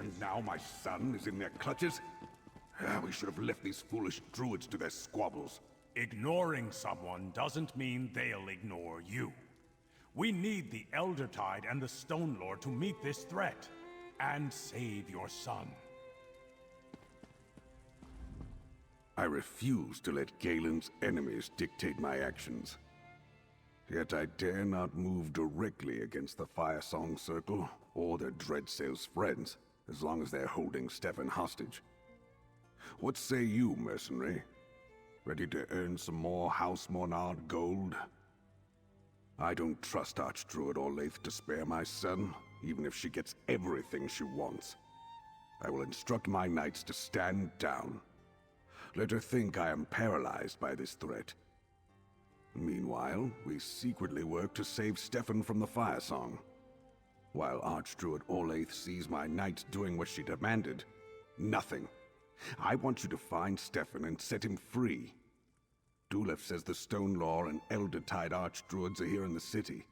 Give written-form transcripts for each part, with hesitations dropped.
And now my son is in their clutches? We should have left these foolish druids to their squabbles. Ignoring someone doesn't mean they'll ignore you. We need the Eldertide and the Stone Lord to meet this threat, and save your son. I refuse to let Galen's enemies dictate my actions. Yet I dare not move directly against the Firesong Circle, or their Dreadsail's friends, as long as they're holding Stefan hostage. What say you, mercenary? Ready to earn some more House Monard gold? I don't trust Archdruid Orlaith to spare my son, even if she gets everything she wants. I will instruct my knights to stand down. Let her think I am paralyzed by this threat. Meanwhile, we secretly work to save Stefan from the Firesong. While Archdruid Orlaith sees my knights doing what she demanded, nothing. I want you to find Stefan and set him free. Dulef says the Stone Lord and Eldertide Archdruids are here in the city.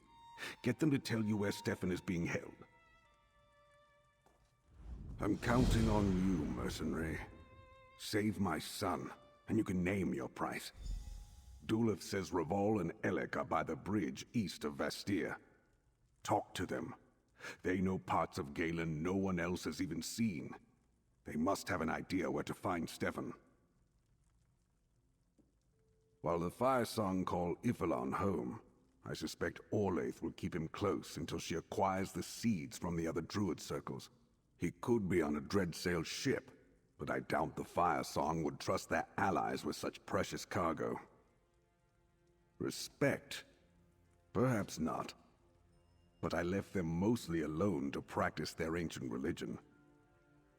Get them to tell you where Stefan is being held. I'm counting on you, mercenary. Save my son, and you can name your price. Dulef says Revol and Elec are by the bridge east of Vastira. Talk to them. They know parts of Galen no one else has even seen. They must have an idea where to find Stefan. While the Firesong call Ifilon home, I suspect Orlaith will keep him close until she acquires the seeds from the other druid circles. He could be on a Dreadsail ship, but I doubt the Firesong would trust their allies with such precious cargo. Respect? Perhaps not. But I left them mostly alone to practice their ancient religion.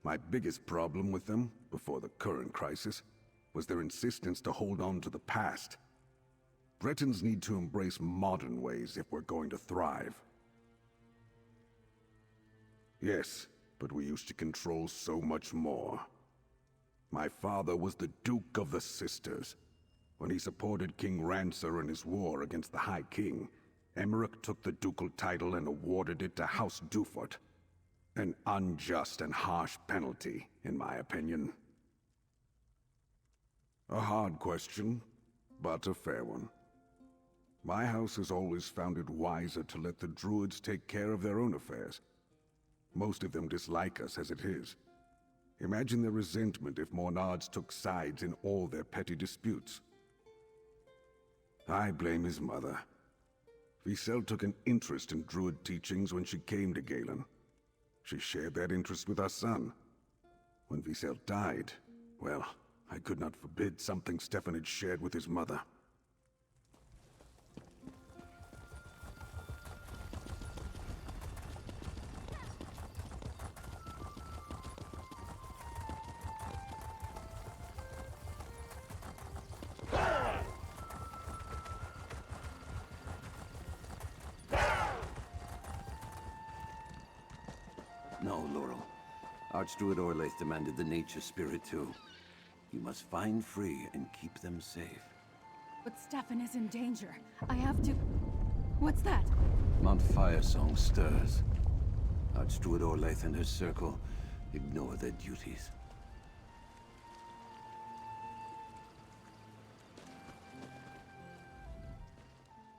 My biggest problem with them, before the current crisis, was their insistence to hold on to the past. Bretons need to embrace modern ways if we're going to thrive. Yes, but we used to control so much more. My father was the Duke of the Sisters. When he supported King Rancer in his war against the High King, Emmerich took the ducal title and awarded it to House Dufort. An unjust and harsh penalty, in my opinion. A hard question, but a fair one. My house has always found it wiser to let the druids take care of their own affairs. Most of them dislike us as it is. Imagine their resentment if Monards took sides in all their petty disputes. I blame his mother. Visel took an interest in druid teachings when she came to Galen. She shared that interest with our son. When Visel died, well, I could not forbid something Stefan had shared with his mother. No, Laurel. Archdruid Orlaith demanded the nature spirit too. You must find free and keep them safe. But Stefan is in danger. I have to... What's that? Mount Firesong stirs. Archdruid Orlaith and her circle ignore their duties.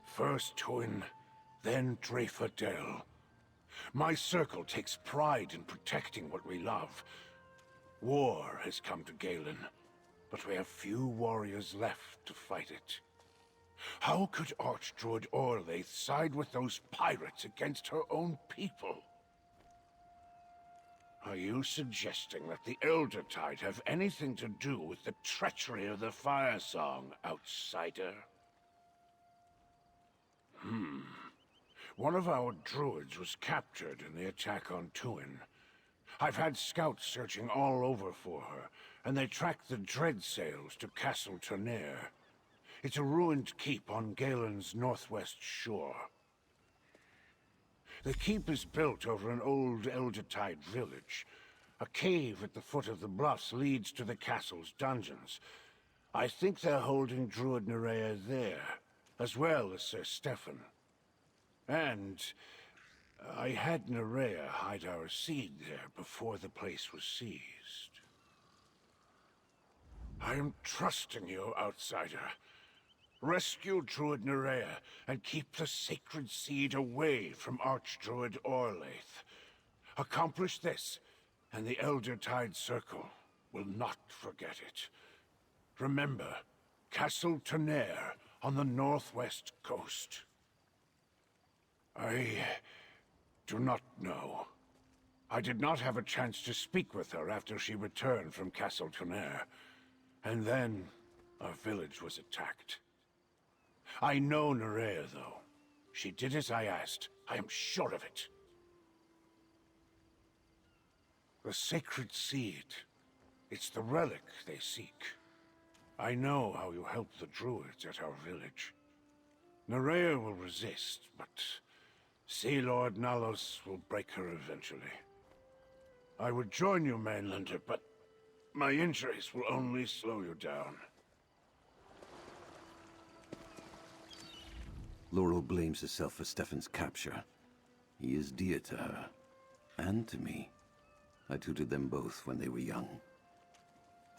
First Twin, then Dreyfordel. My circle takes pride in protecting what we love. War has come to Galen, but we have few warriors left to fight it. How could Archdruid Orlaith side with those pirates against her own people? Are you suggesting that the Eldertide have anything to do with the treachery of the Firesong, outsider? One of our druids was captured in the attack on Tuin. I've had scouts searching all over for her, and they tracked the Dreadsails to Castle Tournaire. It's a ruined keep on Galen's northwest shore. The keep is built over an old Eldertide village. A cave at the foot of the bluffs leads to the castle's dungeons. I think they're holding Druid Nerea there, as well as Sir Stefan. And I had Nerea hide our seed there before the place was seized. I am trusting you, outsider. Rescue Druid Nerea and keep the sacred seed away from Archdruid Orlaith. Accomplish this, and the Eldertide Circle will not forget it. Remember, Castle Tonnerre on the northwest coast. I do not know. I did not have a chance to speak with her after she returned from Castle Tonnerre. And then, our village was attacked. I know Nerea, though. She did as I asked. I am sure of it. The sacred seed. It's the relic they seek. I know how you helped the druids at our village. Nerea will resist, but Sea Lord Nalos will break her eventually. I would join you, Mainlander, but my injuries will only slow you down. Laurel blames herself for Stefan's capture. He is dear to her, and to me. I tutored them both when they were young.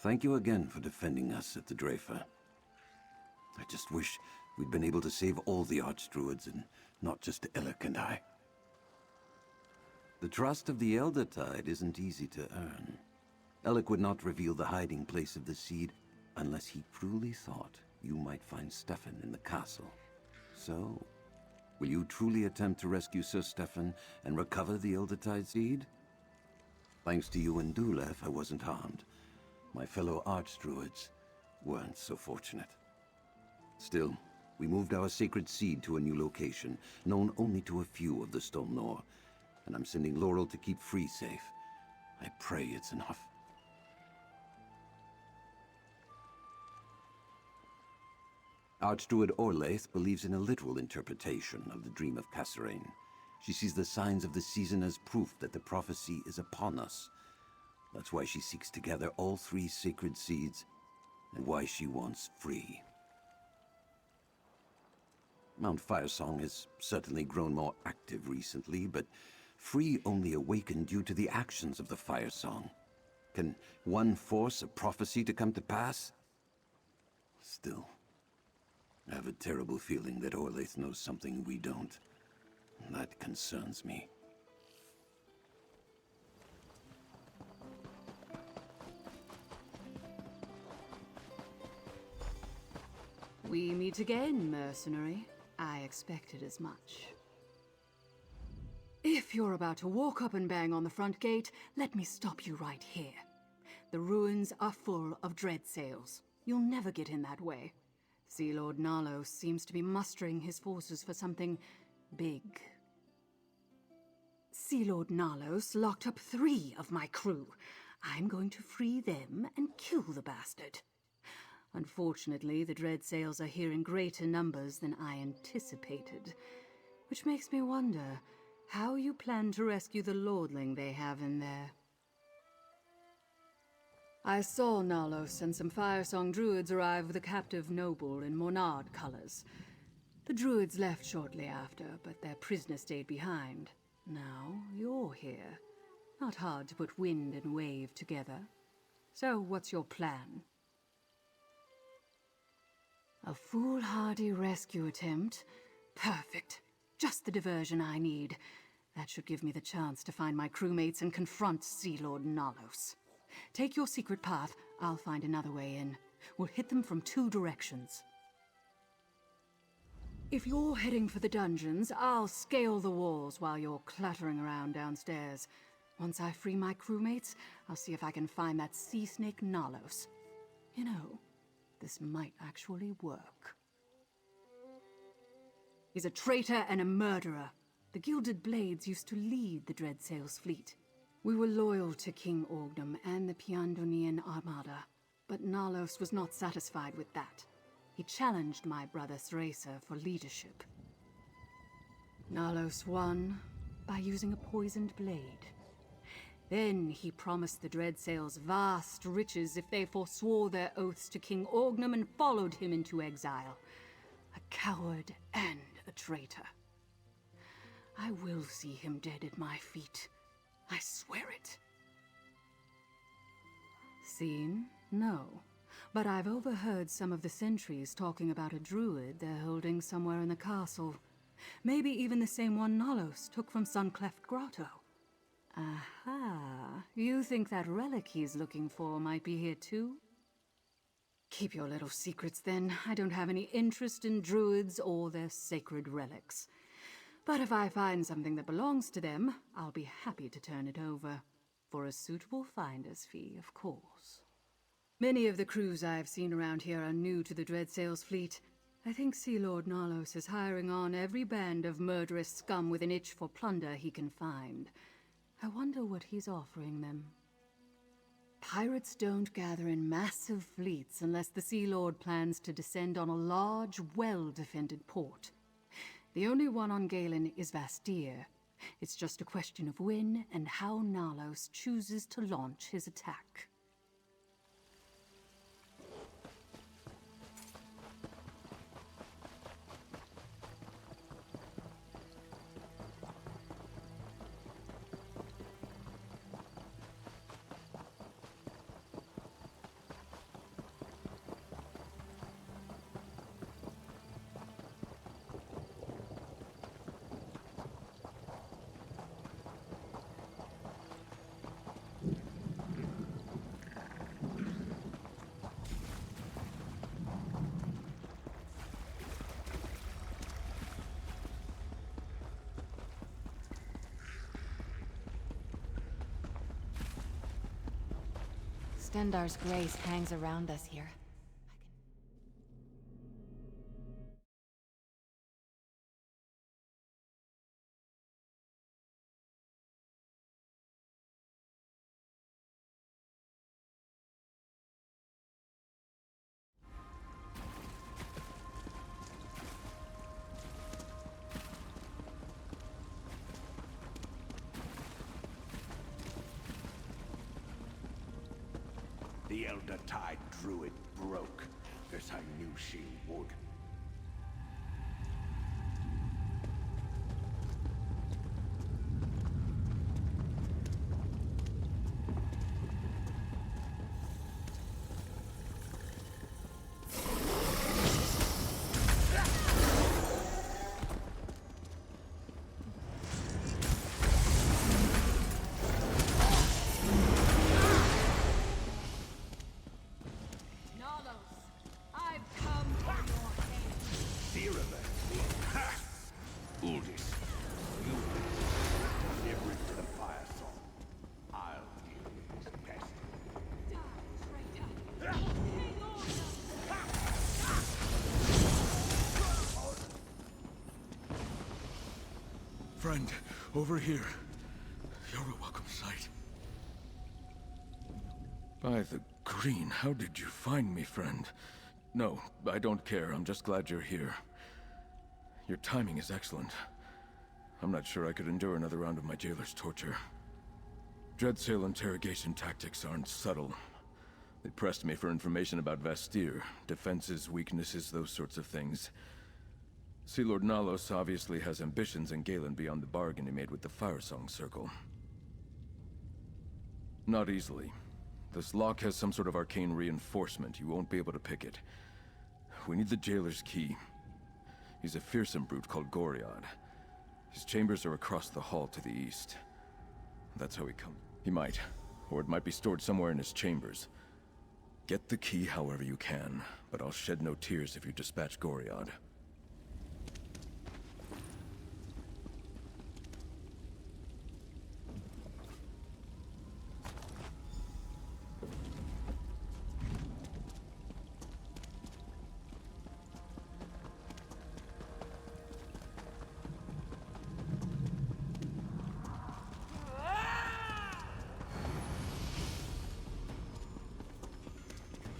Thank you again for defending us at the Drafer. I just wish we'd been able to save all the Archdruids and not just Elec and I. The trust of the Eldertide isn't easy to earn. Elec would not reveal the hiding place of the seed unless he truly thought you might find Stefan in the castle. So, will you truly attempt to rescue Sir Stefan and recover the Eldertide seed? Thanks to you and Dulev, I wasn't harmed. My fellow Archdruids weren't so fortunate. Still, we moved our sacred seed to a new location, known only to a few of the Stonelore, and I'm sending Laurel to keep Free safe. I pray it's enough. Archdruid Orlaith believes in a literal interpretation of the dream of Kasserine. She sees the signs of the season as proof that the prophecy is upon us. That's why she seeks to gather all 3 sacred seeds, and why she wants Free. Mount Firesong has certainly grown more active recently, but Free only awakened due to the actions of the Firesong. Can one force a prophecy to come to pass? Still, I have a terrible feeling that Orlaith knows something we don't. That concerns me. We meet again, mercenary. I expected as much. If you're about to walk up and bang on the front gate, let me stop you right here. The ruins are full of dread sails. You'll never get in that way. Sea Lord Nalos seems to be mustering his forces for something big. Sea Lord Nalos locked up 3 of my crew. I'm going to free them and kill the bastard. Unfortunately, the dread sails are here in greater numbers than I anticipated, which makes me wonder how you plan to rescue the lordling they have in there. I saw Nalos and some Firesong druids arrive with a captive noble in Monard colors. The druids left shortly after, but their prisoner stayed behind. Now you're here. Not hard to put wind and wave together. So what's your plan? A foolhardy rescue attempt? Perfect. Just the diversion I need. That should give me the chance to find my crewmates and confront Sea Lord Nalos. Take your secret path, I'll find another way in. We'll hit them from 2 directions. If you're heading for the dungeons, I'll scale the walls while you're clattering around downstairs. Once I free my crewmates, I'll see if I can find that sea snake Nalos. You know, this might actually work. He's a traitor and a murderer. The Gilded Blades used to lead the Dreadsails fleet. We were loyal to King Orgnum and the Piandonian Armada, but Nalos was not satisfied with that. He challenged my brother Thracer for leadership. Nalos won by using a poisoned blade. Then he promised the Dreadsails vast riches if they forswore their oaths to King Orgnum and followed him into exile. A coward and a traitor. I will see him dead at my feet. I swear it. Seen? No. But I've overheard some of the sentries talking about a druid they're holding somewhere in the castle. Maybe even the same one Nalos took from Suncleft Grotto. Aha. You think that relic he's looking for might be here too? Keep your little secrets then. I don't have any interest in druids or their sacred relics. But if I find something that belongs to them, I'll be happy to turn it over. For a suitable finder's fee, of course. Many of the crews I've seen around here are new to the Dreadsail's fleet. I think Sea Lord Nalos is hiring on every band of murderous scum with an itch for plunder he can find. I wonder what he's offering them. Pirates don't gather in massive fleets unless the Sea Lord plans to descend on a large, well-defended port. The only one on Galen is Vastira. It's just a question of when and how Nalos chooses to launch his attack. Stendar's grace hangs around us here. The Elder Tide Druid broke. Guess I knew she would. Friend, over here. You're a welcome sight. By the green, how did you find me, friend? No, I don't care. I'm just glad you're here. Your timing is excellent. I'm not sure I could endure another round of my jailer's torture. Dreadsail interrogation tactics aren't subtle. They pressed me for information about Vastira, defenses, weaknesses, those sorts of things. Sea Lord Nalos obviously has ambitions in Galen beyond the bargain he made with the Firesong Circle. Not easily. This lock has some sort of arcane reinforcement. You won't be able to pick it. We need the jailer's key. He's a fearsome brute called Goriad. His chambers are across the hall to the east. That's how he comes. He might. Or it might be stored somewhere in his chambers. Get the key however you can, but I'll shed no tears if you dispatch Goriad.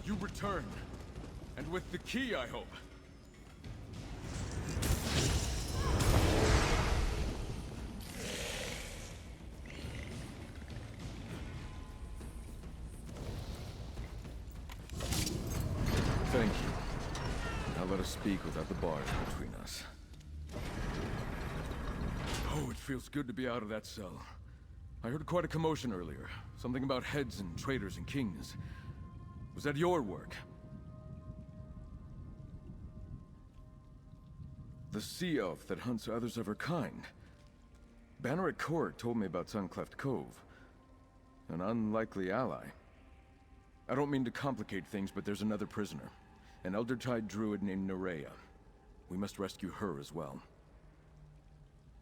You return. And with the key, I hope. Thank you. Now let us speak without the bars between us. Oh, it feels good to be out of that cell. I heard quite a commotion earlier. Something about heads and traitors and kings. Was that your work? The sea elf that hunts others of her kind. Banner at Court told me about Suncleft Cove. An unlikely ally. I don't mean to complicate things, but there's another prisoner. An Eldertide druid named Nerea. We must rescue her as well.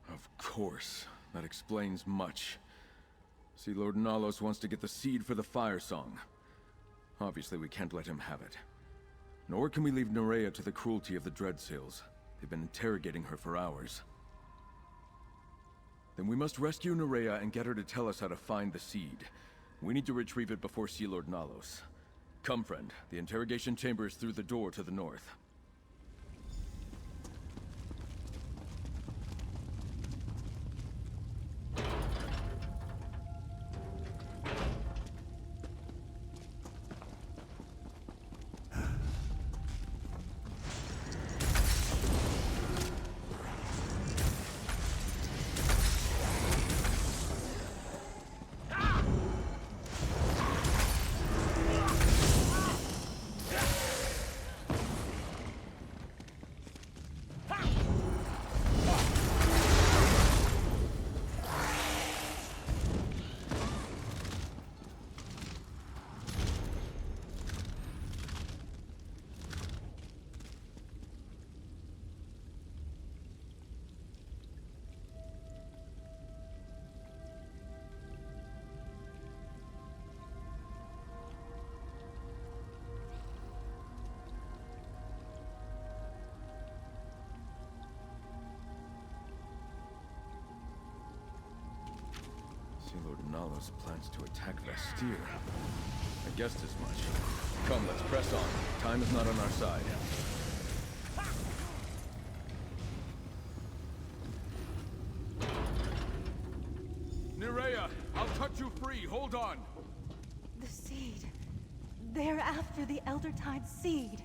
Of course. That explains much. Sea Lord Nalos wants to get the seed for the Firesong. Obviously, we can't let him have it. Nor can we leave Nerea to the cruelty of the Dreadsails. They've been interrogating her for hours. Then we must rescue Nerea and get her to tell us how to find the seed. We need to retrieve it before Sea Lord Nalos. Come, friend. The interrogation chamber is through the door to the north. Sea Lord Nalos plans to attack Vastira. I guessed as much. Come, let's press on. Time is not on our side. Nerea, I'll cut you free. Hold on. The seed. They're after the Eldertide seed.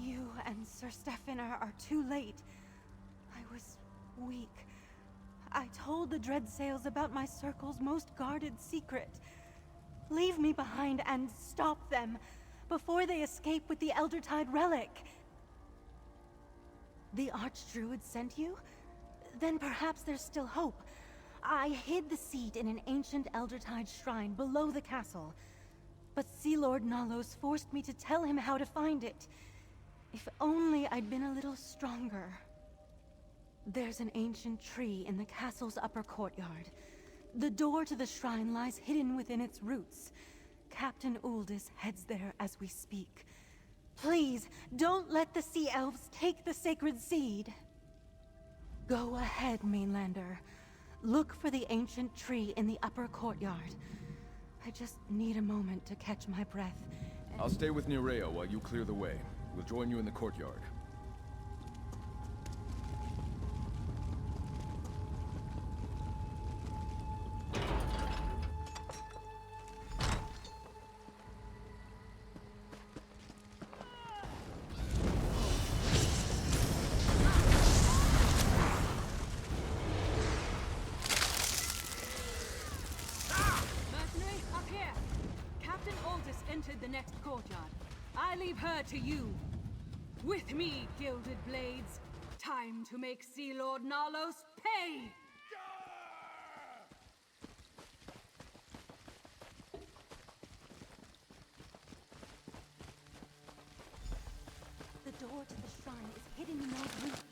You and Sir Stefan are too late. I was weak. I told the Dreadsails about my circle's most guarded secret. Leave me behind and stop them before they escape with the Eldertide relic. The Archdruid sent you? Then perhaps there's still hope. I hid the seed in an ancient Eldertide shrine below the castle. But Sea Lord Nalos forced me to tell him how to find it. If only I'd been a little stronger. There's an ancient tree in the castle's upper courtyard. The door to the shrine lies hidden within its roots. Captain Uldis heads there as we speak. Please, don't let the Sea Elves take the sacred seed. Go ahead, Mainlander. Look for the ancient tree in the upper courtyard. I just need a moment to catch my breath. I'll stay with Nerea while you clear the way. We'll join you in the courtyard. Mercenary, up here! Captain Aldous entered the next courtyard. I leave her to you. With me, Gilded Blades. Time to make Sea Lord Nalos pay! The door to the shrine is hidden in those roots.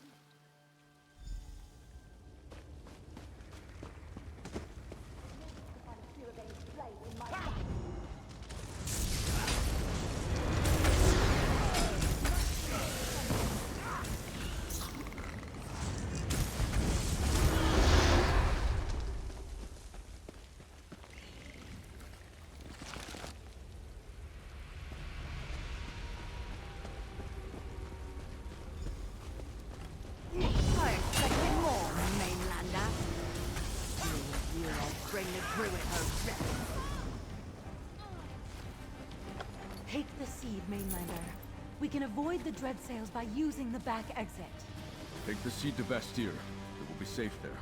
I expected more, Mainlander. You'll bring the druid her death. Take the seed, Mainlander. We can avoid the dread sails by using the back exit. Take the seed to Vastira. It will be safe there.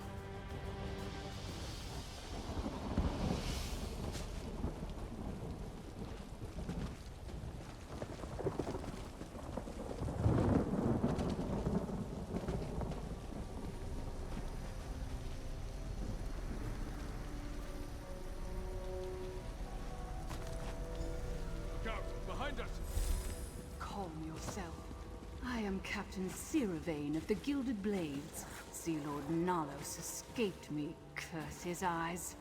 Calm yourself. I am Captain Siravane of the Gilded Blades. Sea Lord Nalos escaped me, curse his eyes.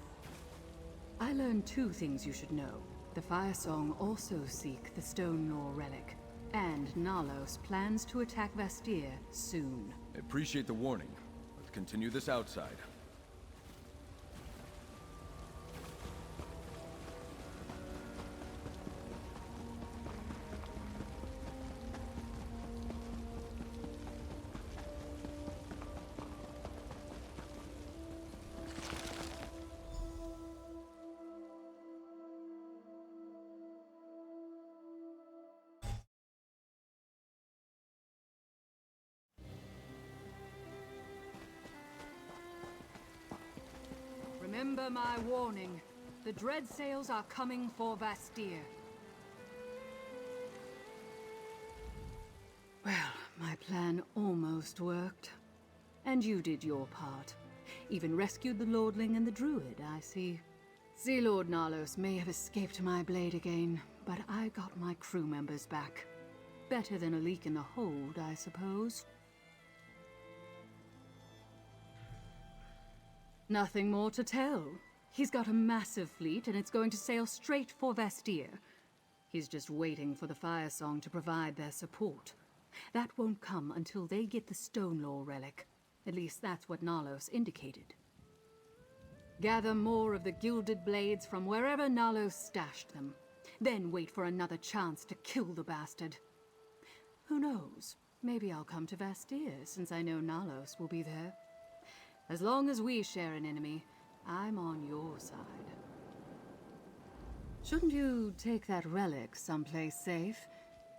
I learned two things you should know. The Firesong also seek the Stone Law relic, and Nalos plans to attack Vastira soon. I appreciate the warning. Let's continue this outside. Remember my warning. The dread sails are coming for Vastira. Well, my plan almost worked. And you did your part. Even rescued the Lordling and the Druid, I see. Sea Lord Nalos may have escaped my blade again, but I got my crew members back. Better than a leak in the hold, I suppose. Nothing more to tell. He's got a massive fleet, and it's going to sail straight for Vastira. He's just waiting for the Firesong to provide their support. That won't come until they get the Stone Law relic. At least that's what Nalos indicated. Gather more of the Gilded Blades from wherever Nalos stashed them. Then wait for another chance to kill the bastard. Who knows? Maybe I'll come to Vastira, since I know Nalos will be there. As long as we share an enemy, I'm on your side. Shouldn't you take that relic someplace safe?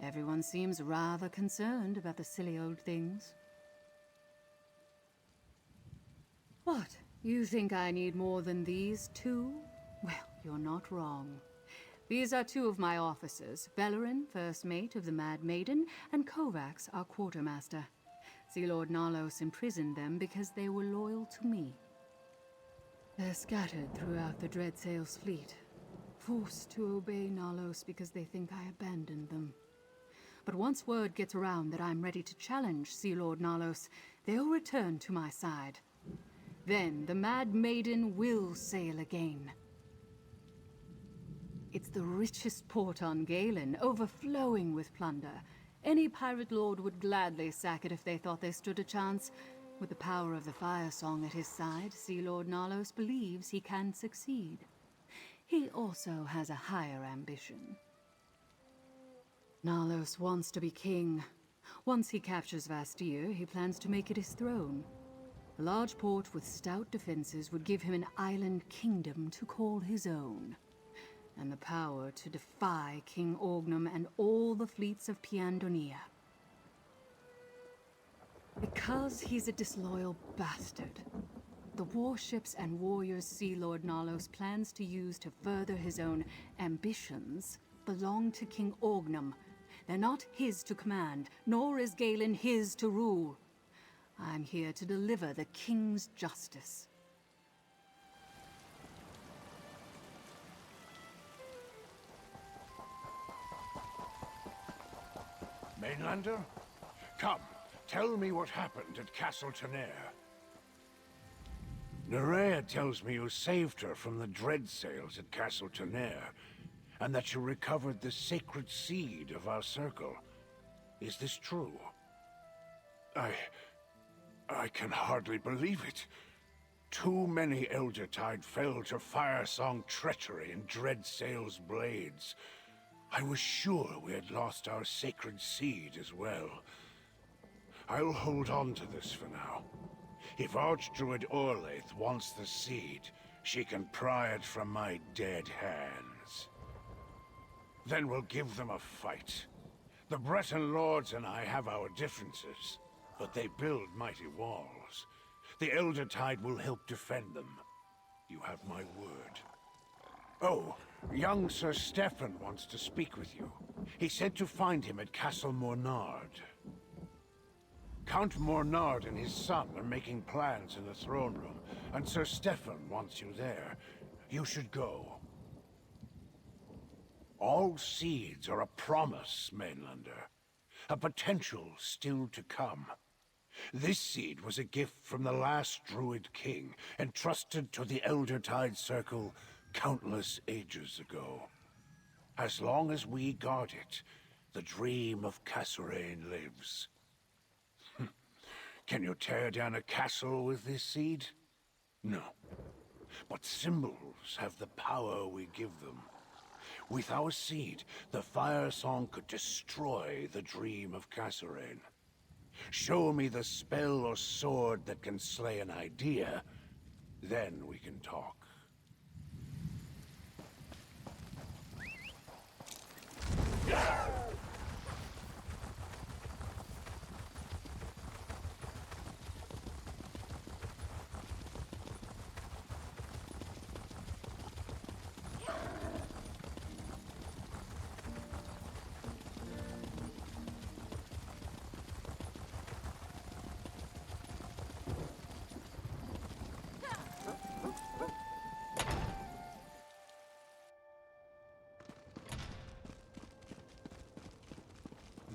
Everyone seems rather concerned about the silly old things. What? You think I need more than these two? Well, you're not wrong. These are two of my officers, Velerin, first mate of the Mad Maiden, and Kovacs, our quartermaster. Sea Lord Nalos imprisoned them because they were loyal to me. They're scattered throughout the Dreadsail's fleet, forced to obey Nalos because they think I abandoned them. But once word gets around that I'm ready to challenge Sea Lord Nalos, they'll return to my side. Then the Mad Maiden will sail again. It's the richest port on Galen, overflowing with plunder. Any pirate lord would gladly sack it if they thought they stood a chance. With the power of the Firesong at his side, Sea Lord Nalos believes he can succeed. He also has a higher ambition. Nalos wants to be king. Once he captures Vastira, he plans to make it his throne. A large port with stout defenses would give him an island kingdom to call his own. And the power to defy King Orgnum and all the fleets of Piandonia. Because he's a disloyal bastard, the warships and warriors Sea Lord Nalos plans to use to further his own ambitions belong to King Orgnum. They're not his to command, nor is Galen his to rule. I'm here to deliver the king's justice. Mainlander? Come, tell me what happened at Castle Tenaire. Nerea tells me you saved her from the dread sails at Castle Tenaire, and that you recovered the sacred seed of our circle. Is this true? I can hardly believe it. Too many Eldertide fell to Firesong treachery and Dreadsail's blades. I was sure we had lost our sacred seed as well. I'll hold on to this for now. If Archdruid Orlaith wants the seed, she can pry it from my dead hands. Then we'll give them a fight. The Breton lords and I have our differences, but they build mighty walls. The Eldertide will help defend them. You have my word. Oh, young Sir Stefan wants to speak with you. He said to find him at Castle Mornard. Count Mornard and his son are making plans in the throne room, and Sir Stefan wants you there. You should go. All seeds are a promise, Mainlander. A potential still to come. This seed was a gift from the last Druid king, entrusted to the Eldertide Circle countless ages ago. As long as we guard it, the dream of Kasserine lives. Can you tear down a castle with this seed? No. But symbols have the power we give them. With our seed, the Firesong could destroy the dream of Kasserine. Show me the spell or sword that can slay an idea, then we can talk.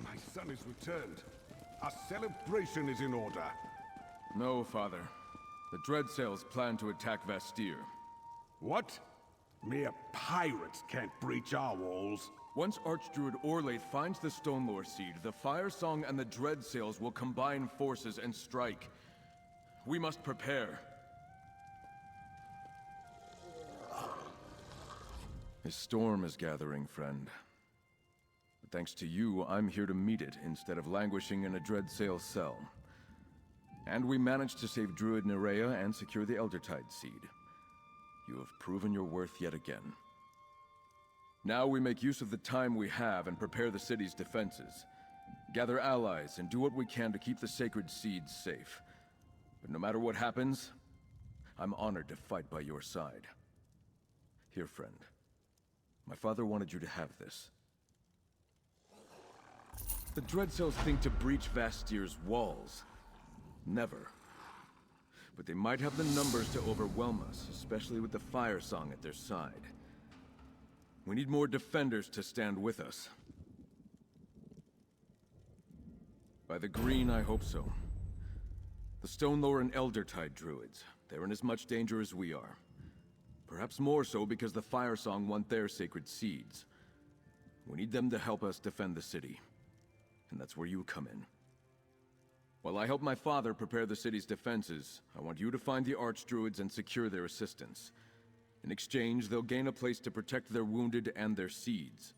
My son is returned. Our celebration is in order. No, Father. The Dreadsails plan to attack Vastire. What? Mere pirates can't breach our walls. Once Archdruid Orlaith finds the Stonelore Seed, the Firesong and the Dreadsails will combine forces and strike. We must prepare. A storm is gathering, friend. But thanks to you, I'm here to meet it instead of languishing in a Dreadsail cell. And we managed to save Druid Nerea and secure the Eldertide Seed. You have proven your worth yet again. Now we make use of the time we have and prepare the city's defenses. Gather allies and do what we can to keep the sacred seeds safe. But no matter what happens, I'm honored to fight by your side. Here, friend. My father wanted you to have this. The Dreadsails think to breach Vastire's walls. Never. But they might have the numbers to overwhelm us, especially with the Firesong at their side. We need more defenders to stand with us. By the green, I hope so. The Stonelore and Eldertide druids, they're in as much danger as we are. Perhaps more so because the Firesong want their sacred seeds. We need them to help us defend the city. And that's where you come in. While I help my father prepare the city's defenses, I want you to find the Archdruids and secure their assistance. In exchange, they'll gain a place to protect their wounded and their seeds.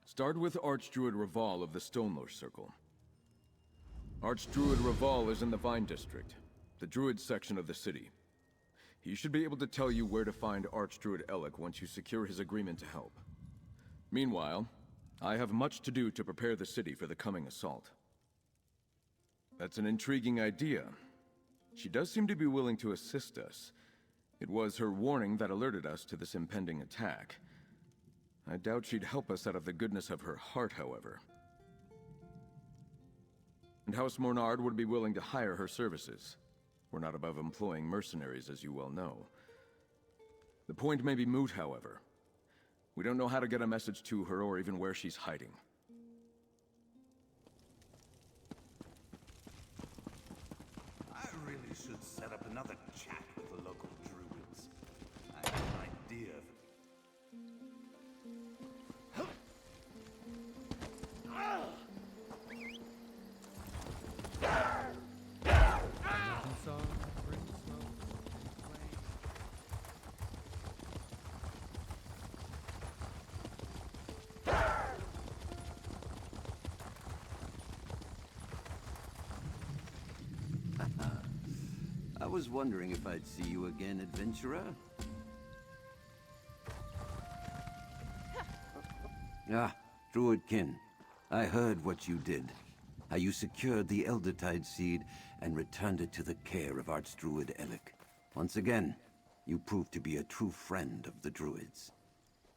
Start with Archdruid Raval of the Stonelore Circle. Archdruid Raval is in the Vine District, the Druid section of the city. He should be able to tell you where to find Archdruid Elec once you secure his agreement to help. Meanwhile, I have much to do to prepare the city for the coming assault. That's an intriguing idea. She does seem to be willing to assist us. It was her warning that alerted us to this impending attack. I doubt she'd help us out of the goodness of her heart, however. And House Mornard would be willing to hire her services. We're not above employing mercenaries, as you well know. The point may be moot, however. We don't know how to get a message to her or even where she's hiding. I really should set up another chat with the local druids. I have an idea of... I was wondering if I'd see you again, adventurer. Ah, Druidkin. I heard what you did. How you secured the Eldertide seed and returned it to the care of Archdruid Elec. Once again, you proved to be a true friend of the Druids.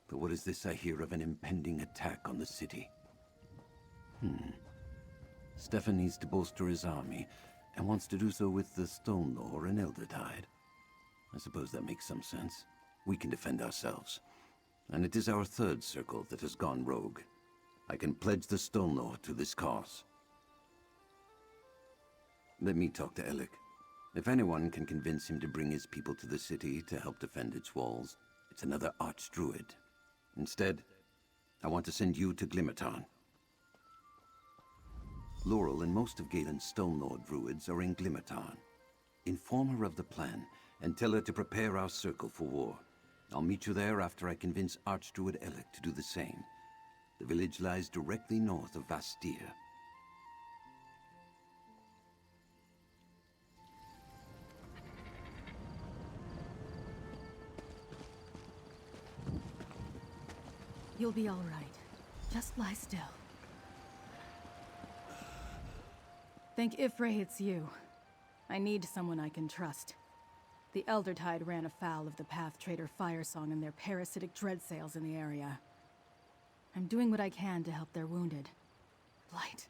But what is this I hear of an impending attack on the city? Stefan needs to bolster his army, and wants to do so with the Stone Lore and Eldertide. I suppose that makes some sense. We can defend ourselves. And it is our third circle that has gone rogue. I can pledge the Stone Lore to this cause. Let me talk to Elec. If anyone can convince him to bring his people to the city to help defend its walls, it's another Archdruid. Instead, I want to send you to Glimmertown. Laurel and most of Galen's Stone Lord druids are in Glimmertown. Inform her of the plan, and tell her to prepare our circle for war. I'll meet you there after I convince Archdruid Elec to do the same. The village lies directly north of Vastira. You'll be all right. Just lie still. Thank Ifray it's you. I need someone I can trust. The Eldertide ran afoul of the Path Trader Firesong and their parasitic dreadsails in the area. I'm doing what I can to help their wounded. Blight.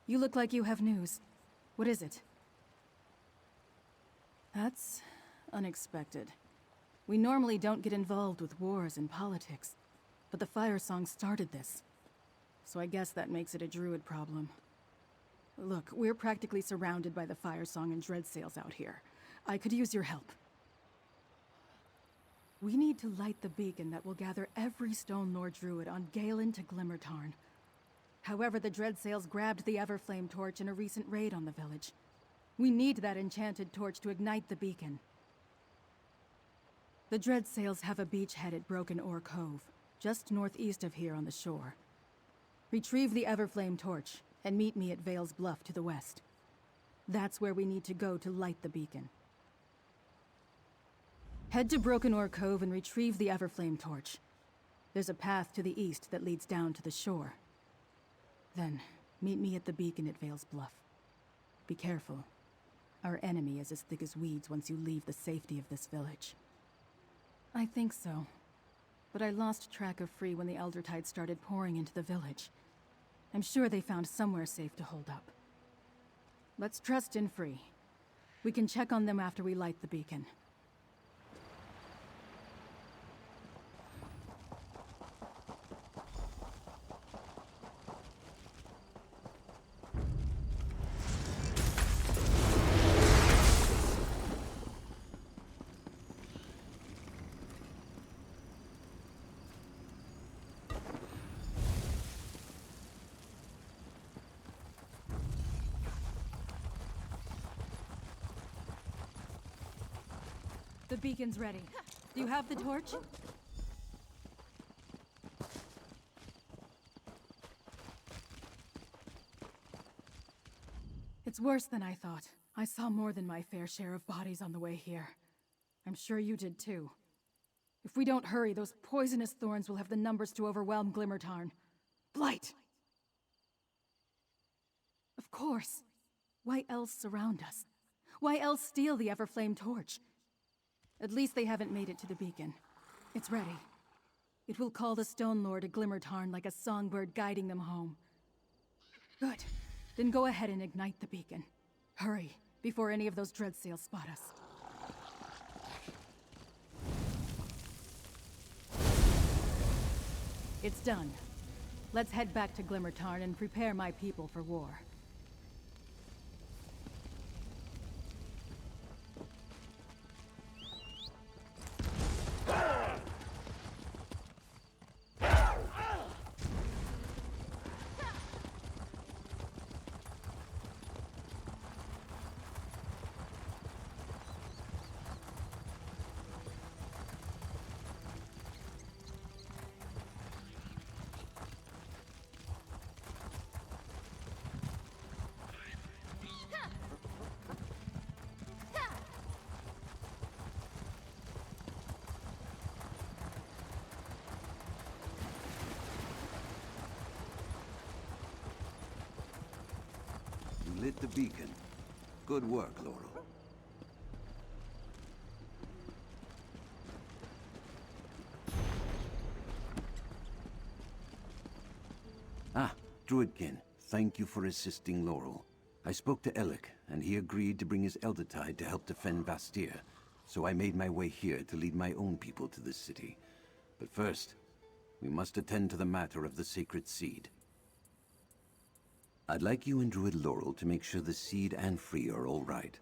You look like you have news. What is it? That's unexpected. We normally don't get involved with wars and politics, but the Firesong started this. So I guess that makes it a druid problem. Look, we're practically surrounded by the Firesong and dreadsails out here. I could use your help. We need to light the beacon that will gather every Stone Lord druid on Galen to Glimmertarn. However, the dreadsails grabbed the Everflame torch in a recent raid on the village. We need that enchanted torch to ignite the beacon. The dreadsails have a beachhead at Broken Oar Cove, just northeast of here on the shore. Retrieve the Everflame torch, and meet me at Vale's Bluff to the west. That's where we need to go to light the beacon. Head to Broken Oar Cove and retrieve the Everflame torch. There's a path to the east that leads down to the shore. Then, meet me at the beacon at Vale's Bluff. Be careful. Our enemy is as thick as weeds once you leave the safety of this village. I think so. But I lost track of Free when the Eldertide started pouring into the village. I'm sure they found somewhere safe to hold up. Let's trust in Free. We can check on them after we light the beacon. The beacon's ready. Do you have the torch? It's worse than I thought. I saw more than my fair share of bodies on the way here. I'm sure you did too. If we don't hurry, those poisonous thorns will have the numbers to overwhelm Glimmertarn. Blight! Of course. Why else surround us? Why else steal the Everflame torch? At least they haven't made it to the beacon. It's ready. It will call the Stone Lord to Glimmertarn like a songbird guiding them home. Good. Then go ahead and ignite the beacon. Hurry, before any of those dreadsails spot us. It's done. Let's head back to Glimmertarn and prepare my people for war. lit the beacon. Good work, Laurel. Ah, Druidkin, thank you for assisting Laurel. I spoke to Alec, and he agreed to bring his Eldertide to help defend Vastira, so I made my way here to lead my own people to this city. But first, we must attend to the matter of the sacred seed. I'd like you and Druid Laurel to make sure the seed and Free are all right.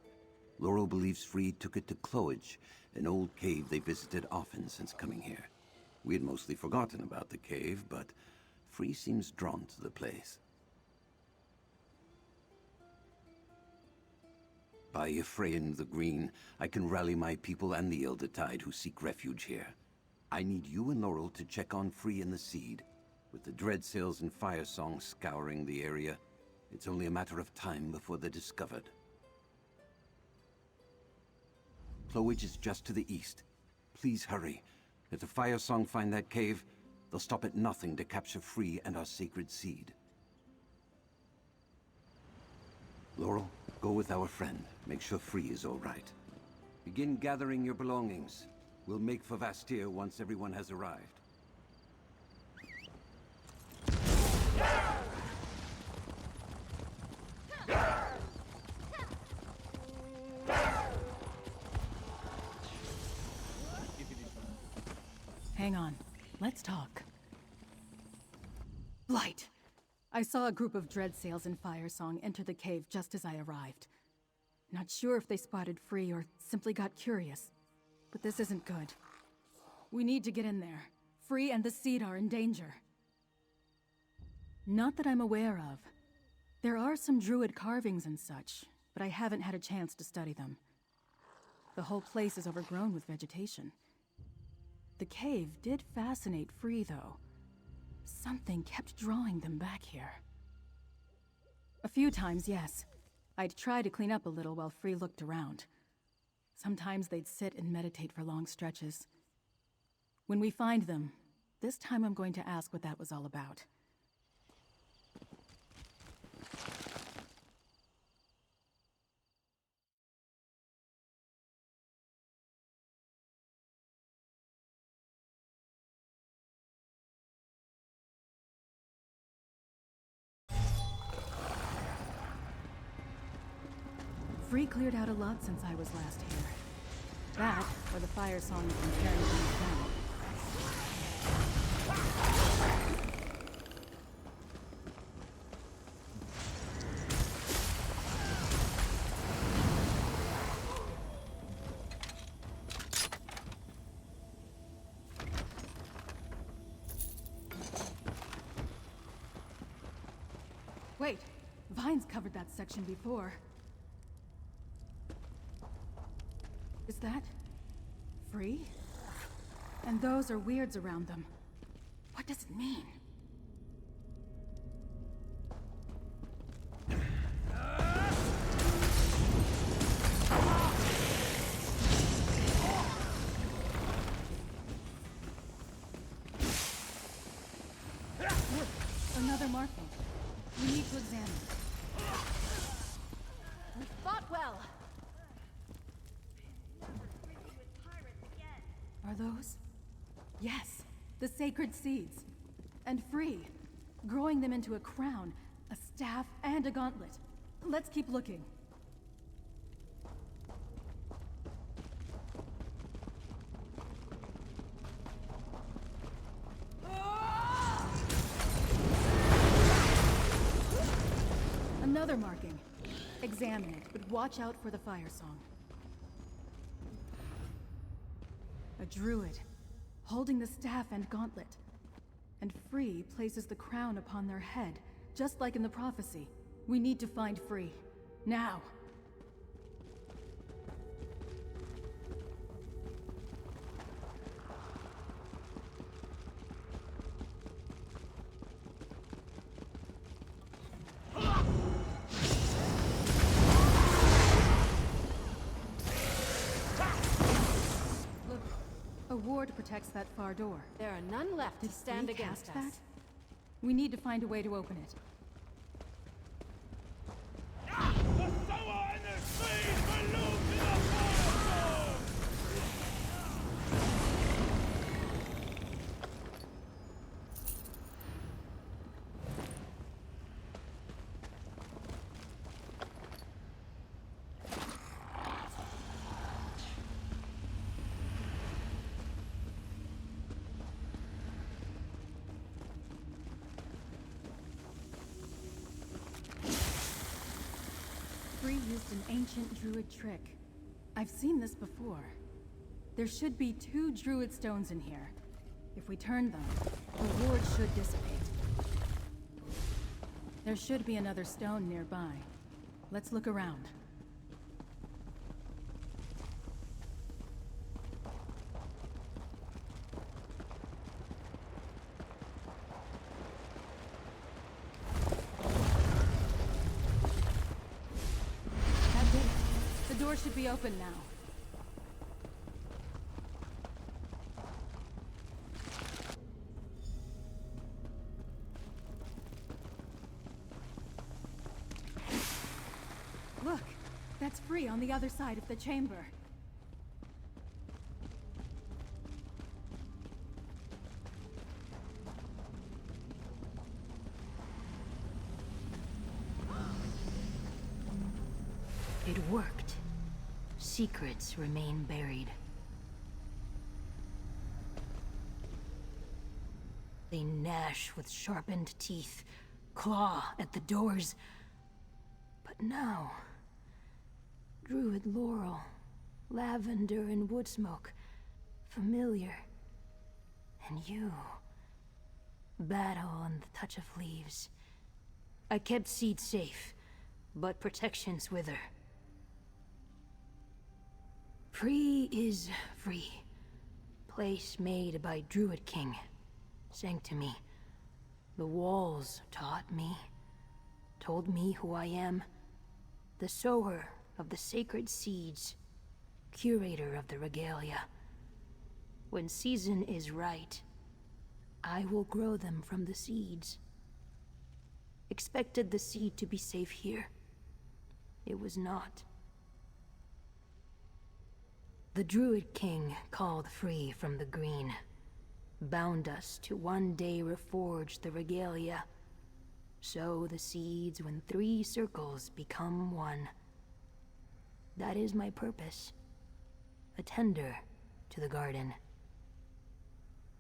Laurel believes Free took it to Cloage, an old cave they visited often since coming here. We had mostly forgotten about the cave, but Free seems drawn to the place. By Ephraim the Green, I can rally my people and the Eldertide who seek refuge here. I need you and Laurel to check on Free and the Seed. With the Dreadsails and Firesong scouring the area, it's only a matter of time before they're discovered. Cloage is just to the east. Please hurry. If the Firesong find that cave, they'll stop at nothing to capture Free and our sacred seed. Laurel, go with our friend. Make sure Free is all right. Begin gathering your belongings. We'll make for Vastira once everyone has arrived. Hang on. Let's talk. Blight! I saw a group of Dreadsails and Firesong enter the cave just as I arrived. Not sure if they spotted Free or simply got curious. But this isn't good. We need to get in there. Free and the Seed are in danger. Not that I'm aware of. There are some druid carvings and such, but I haven't had a chance to study them. The whole place is overgrown with vegetation. The cave did fascinate Free, though. Something kept drawing them back here. A few times, yes. I'd try to clean up a little while Free looked around. Sometimes they'd sit and meditate for long stretches. When we find them, this time I'm going to ask what that was all about. Free cleared out a lot since I was last here. That, or the Firesong has been carrying things down. Wait, vines covered that section before. Is that Free? And those are weirds around them. What does it mean? Look, another marking. We need to examine it. We fought well. Are those? Yes, the sacred seeds. And Free, growing them into a crown, a staff, and a gauntlet. Let's keep looking. Another marking. Examine it, but watch out for the Firesong. A druid, holding the staff and gauntlet. And Free places the crown upon their head, just like in the prophecy. We need to find Free. Now! A ward protects that far door. There are none left to stand against us. That? We need to find a way to open it. An ancient druid trick. I've seen this before. There should be 2 druid stones in here. If we turn them, the ward should dissipate. There should be another stone nearby. Let's look around. That did it. The door should be open now. Look, that's free on the other side of the chamber. It worked. Secrets remain buried. They gnash with sharpened teeth, claw at the doors. But now... Druid laurel, lavender and wood smoke, familiar. And you... battle on the touch of leaves. I kept seed safe, but protections wither. Free is free. Place made by Druid King. Sanctity. The walls taught me. Told me who I am. The sower of the sacred seeds. Curator of the regalia. When season is right, I will grow them from the seeds. Expected the seed to be safe here. It was not. The Druid King called free from the green. Bound us to one day reforge the regalia. Sow the seeds when 3 circles become one. That is my purpose. A tender to the garden.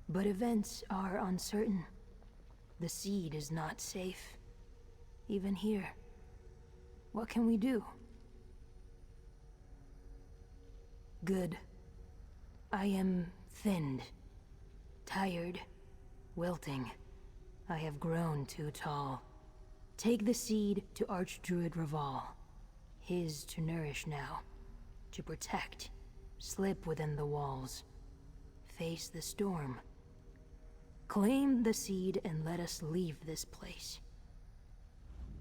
But events are uncertain. The seed is not safe. Even here. What can we do? Good. I am thinned. Tired. Wilting. I have grown too tall. Take the seed to Archdruid Raval. His to nourish now. To protect. Slip within the walls. Face the storm. Claim the seed and let us leave this place.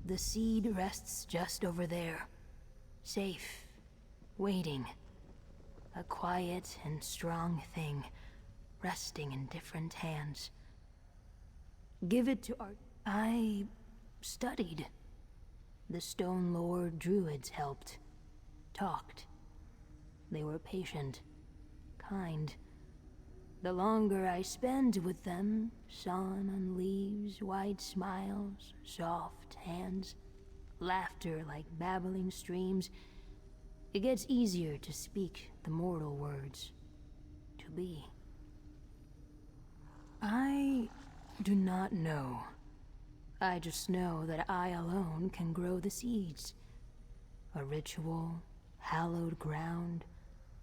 The seed rests just over there. Safe. Waiting. A quiet and strong thing. Resting in different hands. Give it to I studied. The Stone Lord Druids helped. Talked. They were patient. Kind. The longer I spend with them, sun on leaves, wide smiles, soft hands, laughter like babbling streams, it gets easier to speak the mortal words. To be. I do not know. I just know that I alone can grow the seeds. A ritual, hallowed ground,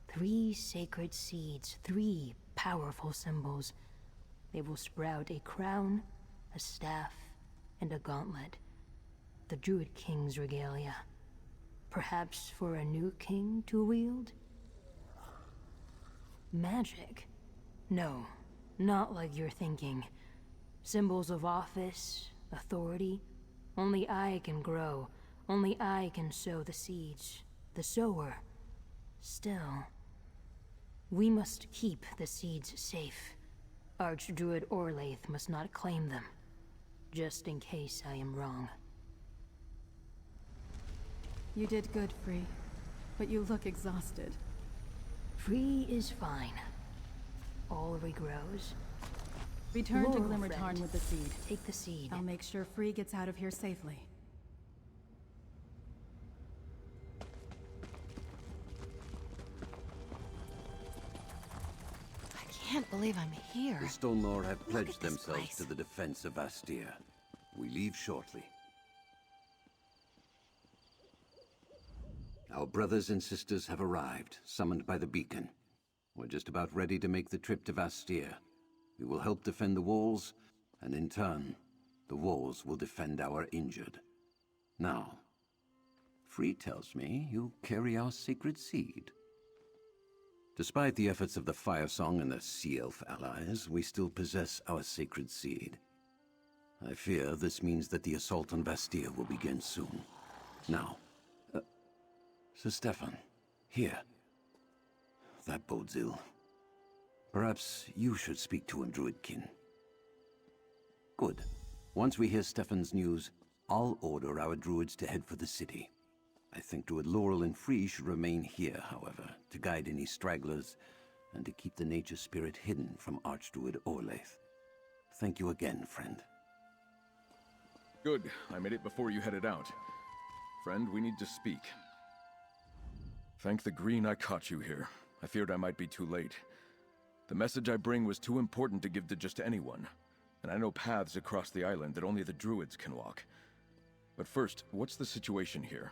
3 sacred seeds, 3 powerful symbols. They will sprout a crown, a staff, and a gauntlet. The Druid King's regalia. Perhaps for a new king to wield? Magic? No, not like you're thinking. Symbols of office, authority. Only I can grow. Only I can sow the seeds. The sower. Still, we must keep the seeds safe. Archdruid Orlaith must not claim them. Just in case I am wrong. You did good, Free. But you look exhausted. Free is fine. All regrows. Return to Laurel Glimmertarn friend. with the seed. Take the seed. I'll make sure Free gets out of here safely. I can't believe I'm here. The Stone Lord have Look pledged at this themselves place. to the defense of Vastira. We leave shortly. Our brothers and sisters have arrived, summoned by the beacon. We're just about ready to make the trip to Vastira. We will help defend the walls, and in turn, the walls will defend our injured. Now, Free tells me you carry our sacred seed. Despite the efforts of the Firesong and the Sea Elf allies, we still possess our sacred seed. I fear this means that the assault on Vastira will begin soon. Now, Sir Stefan, here. That bodes ill. Perhaps you should speak to him, Druidkin. Good. Once we hear Stefan's news, I'll order our druids to head for the city. I think Druid Laurel and Free should remain here, however, to guide any stragglers, and to keep the nature spirit hidden from Archdruid Orlaith. Thank you again, friend. Good. I made it before you headed out. Friend, we need to speak. Thank the green I caught you here. I feared I might be too late. The message I bring was too important to give to just anyone, and I know paths across the island that only the druids can walk. But first, what's the situation here?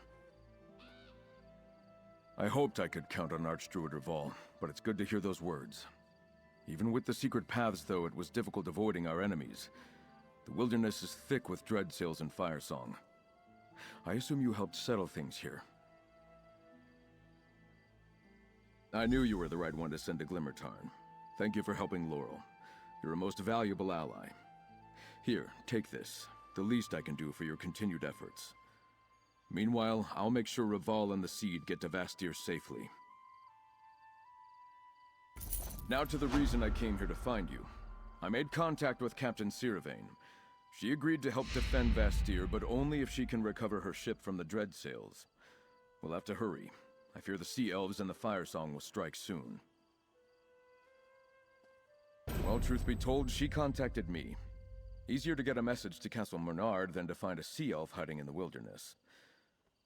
I hoped I could count on Archdruid Reval, but it's good to hear those words. Even with the secret paths, though, it was difficult avoiding our enemies. The wilderness is thick with dreadsails and Firesong. I assume you helped settle things here. I knew you were the right one to send to Glimmertarn. Thank you for helping Laurel. You're a most valuable ally. Here, take this. The least I can do for your continued efforts. Meanwhile, I'll make sure Reval and the Seed get to Vastira safely. Now to the reason I came here to find you. I made contact with Captain Siravain. She agreed to help defend Vastira, but only if she can recover her ship from the Dreadsails. We'll have to hurry. I fear the Sea Elves and the Firesong will strike soon. Well, truth be told, she contacted me. Easier to get a message to Castle Mernard than to find a Sea Elf hiding in the wilderness.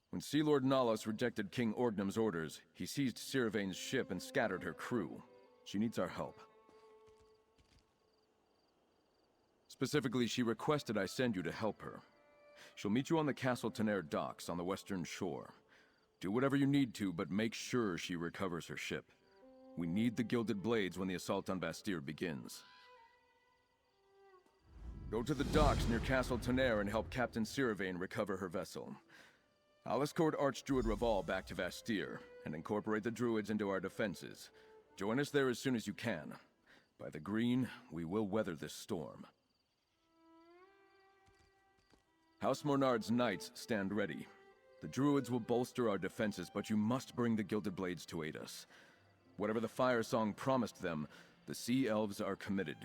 When Sea Lord Nalos rejected King Orgnum's orders, he seized Siravain's ship and scattered her crew. She needs our help. Specifically, she requested I send you to help her. She'll meet you on the Castle Tenair docks on the western shore. Do whatever you need to, but make sure she recovers her ship. We need the Gilded Blades when the assault on Vastira begins. Go to the docks near Castle Tenair and help Captain Siravain recover her vessel. I'll escort Archdruid Reval back to Vastira and incorporate the druids into our defenses. Join us there as soon as you can. By the green, we will weather this storm. House Mornard's knights stand ready. The druids will bolster our defenses, but you must bring the Gilded Blades to aid us. Whatever the Firesong promised them, the Sea Elves are committed.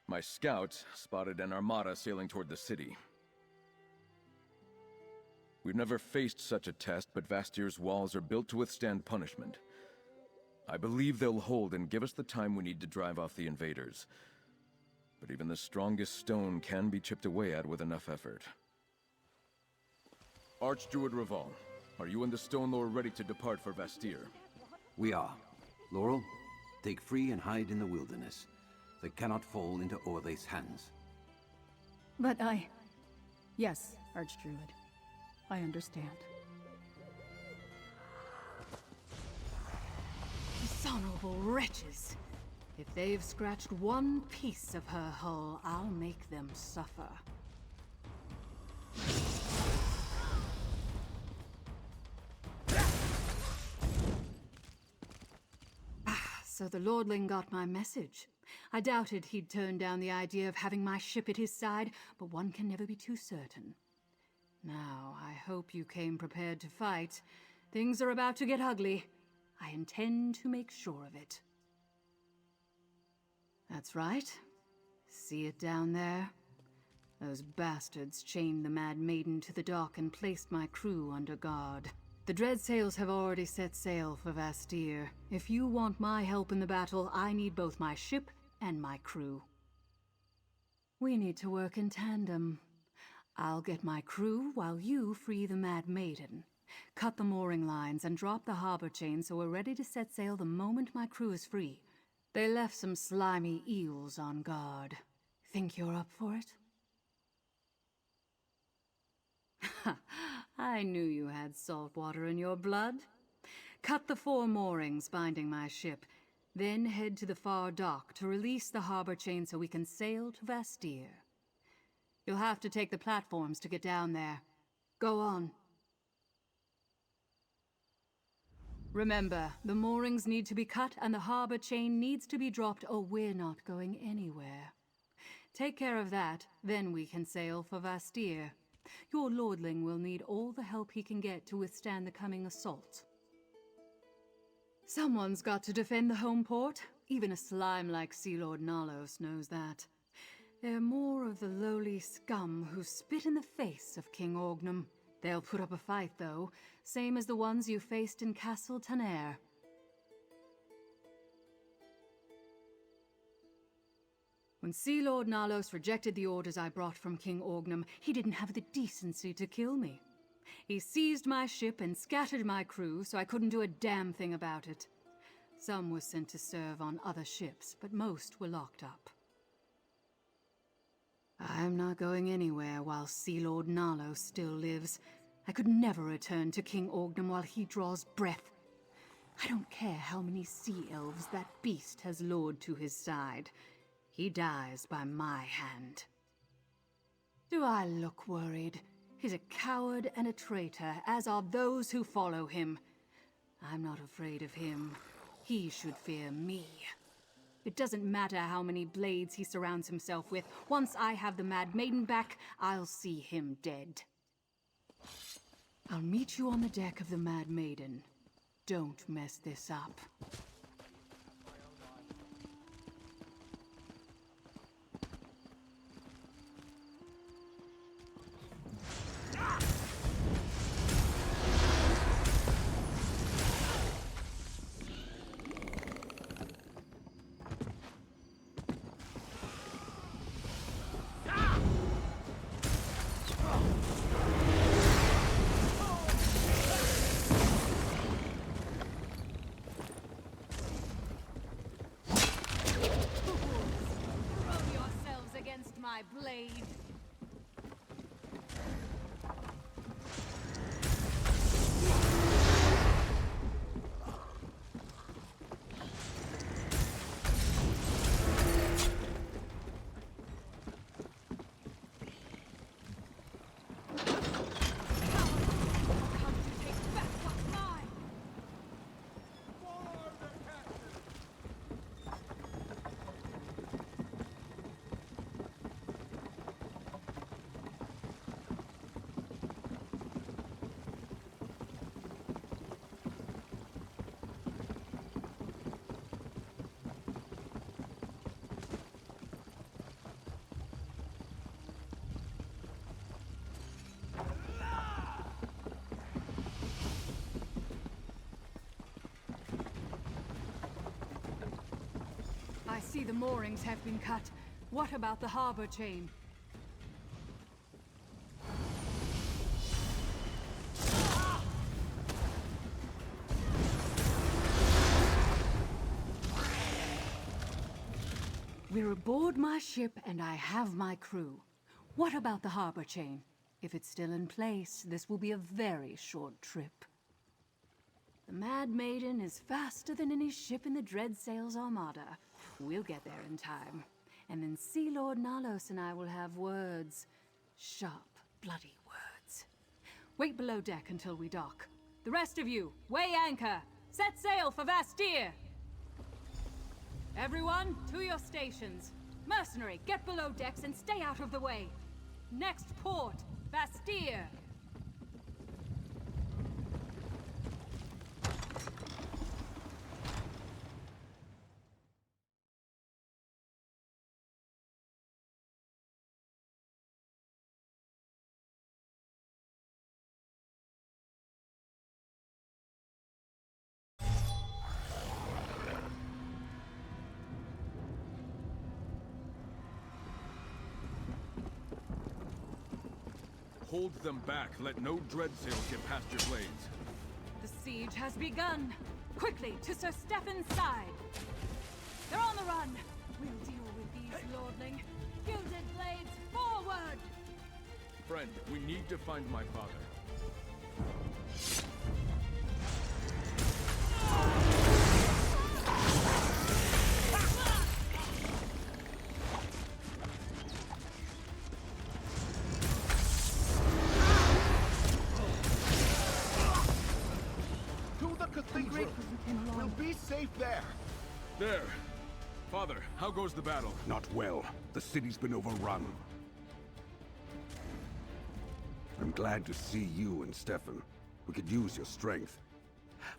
My scouts spotted an armada sailing toward the city. We've never faced such a test, but Vastira's walls are built to withstand punishment. I believe they'll hold and give us the time we need to drive off the invaders. But even the strongest stone can be chipped away at with enough effort. Archdruid Reval, are you and the Stone Lord ready to depart for Vastira? We are. Laurel, take Free and hide in the wilderness. They cannot fall into Orlaith's hands. But Yes, Archdruid. I understand. Dishonorable wretches! If they've scratched one piece of her hull, I'll make them suffer. So the Lordling got my message. I doubted he'd turn down the idea of having my ship at his side, but one can never be too certain. Now, I hope you came prepared to fight. Things are about to get ugly. I intend to make sure of it. That's right. See it down there? Those bastards chained the Mad Maiden to the dock and placed my crew under guard. The Dreadsails have already set sail for Vastira. If you want my help in the battle, I need both my ship and my crew. We need to work in tandem. I'll get my crew while you free the Mad Maiden. Cut the mooring lines and drop the harbor chain so we're ready to set sail the moment my crew is free. They left some slimy eels on guard. Think you're up for it? I knew you had salt water in your blood. Cut the 4 moorings binding my ship, then head to the far dock to release the harbor chain so we can sail to Vastira. You'll have to take the platforms to get down there. Go on. Remember, the moorings need to be cut and the harbor chain needs to be dropped or we're not going anywhere. Take care of that, then we can sail for Vastira. Your lordling will need all the help he can get to withstand the coming assault. Someone's got to defend the home port. Even a slime like Sea Lord Nalos knows that. They're more of the lowly scum who spit in the face of King Orgnum. They'll put up a fight, though, same as the ones you faced in Castle Taner. When Sea Lord Nalos rejected the orders I brought from King Orgnum, he didn't have the decency to kill me. He seized my ship and scattered my crew, so I couldn't do a damn thing about it. Some were sent to serve on other ships, but most were locked up. I'm not going anywhere while Sea Lord Nalos still lives. I could never return to King Orgnum while he draws breath. I don't care how many sea elves that beast has lured to his side. He dies by my hand. Do I look worried? He's a coward and a traitor, as are those who follow him. I'm not afraid of him. He should fear me. It doesn't matter how many blades he surrounds himself with. Once I have the Mad Maiden back, I'll see him dead. I'll meet you on the deck of the Mad Maiden. Don't mess this up. My blade. I see the moorings have been cut. What about the harbor chain? We're aboard my ship and I have my crew. What about the harbor chain? If it's still in place, this will be a very short trip. The Mad Maiden is faster than any ship in the Dreadsail's armada. We'll get there in time. And then Sea Lord Nalos and I will have words. Sharp, bloody words. Wait below deck until we dock. The rest of you, weigh anchor! Set sail for Vastira! Everyone, to your stations. Mercenary, get below decks and stay out of the way. Next port, Vastira! Hold them back. Let no dreadsails get past your blades. The siege has begun. Quickly, to Sir Stefan's side. They're on the run. We'll deal with these, lordling. Gilded blades, forward! Friend, we need to find my father. We'll be safe there. There. Father, how goes the battle? Not well. The city's been overrun. I'm glad to see you and Stefan. We could use your strength.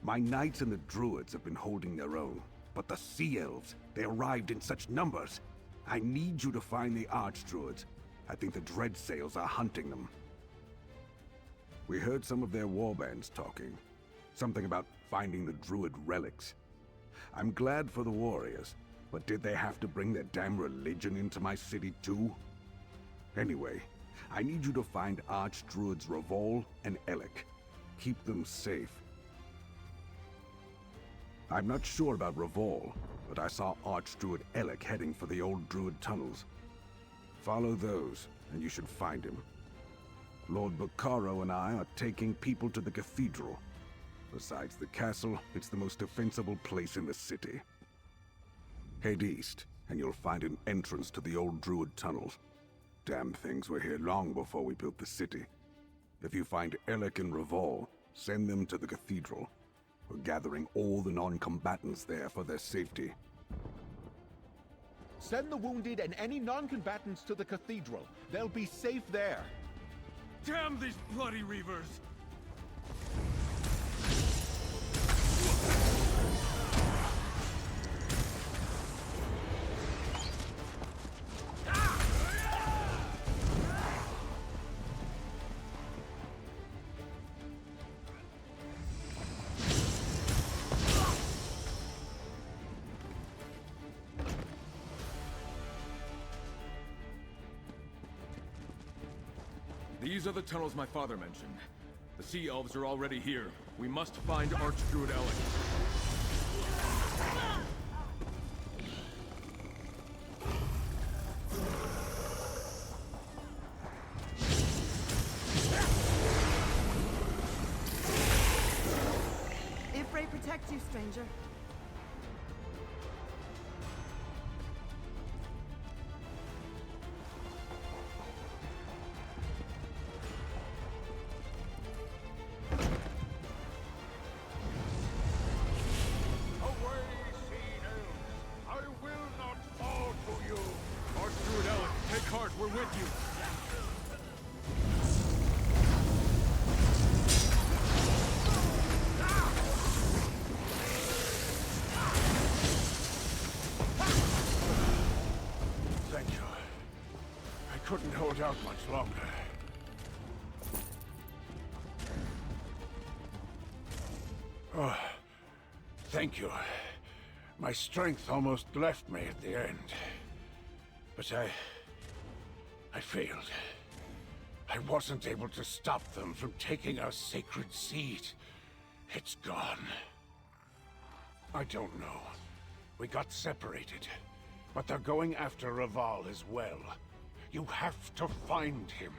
My knights and the druids have been holding their own. But the sea elves, they arrived in such numbers. I need you to find the archdruids. I think the Dreadsails are hunting them. We heard some of their warbands talking. Something about finding the druid relics. I'm glad for the warriors, but did they have to bring their damn religion into my city too? Anyway, I need you to find archdruids Revol and Alec. Keep them safe. I'm not sure about Revol, but I saw Archdruid Alec heading for the old druid tunnels. Follow those, and you should find him. Lord Bacaro and I are taking people to the cathedral. Besides the castle, it's the most defensible place in the city. Head east, and you'll find an entrance to the old druid tunnels. Damn things were here long before we built the city. If you find Alec and Revol, send them to the cathedral. We're gathering all the non-combatants there for their safety. Send the wounded and any non-combatants to the cathedral. They'll be safe there. Damn these bloody Reavers! These are the tunnels my father mentioned. The Sea Elves are already here. We must find Archdruid Alec. Ifray protect you, stranger. Couldn't hold out much longer. Oh, thank you. My strength almost left me at the end. But I failed. I wasn't able to stop them from taking our sacred seed. It's gone. I don't know. We got separated. But they're going after Revol as well. You have to find him.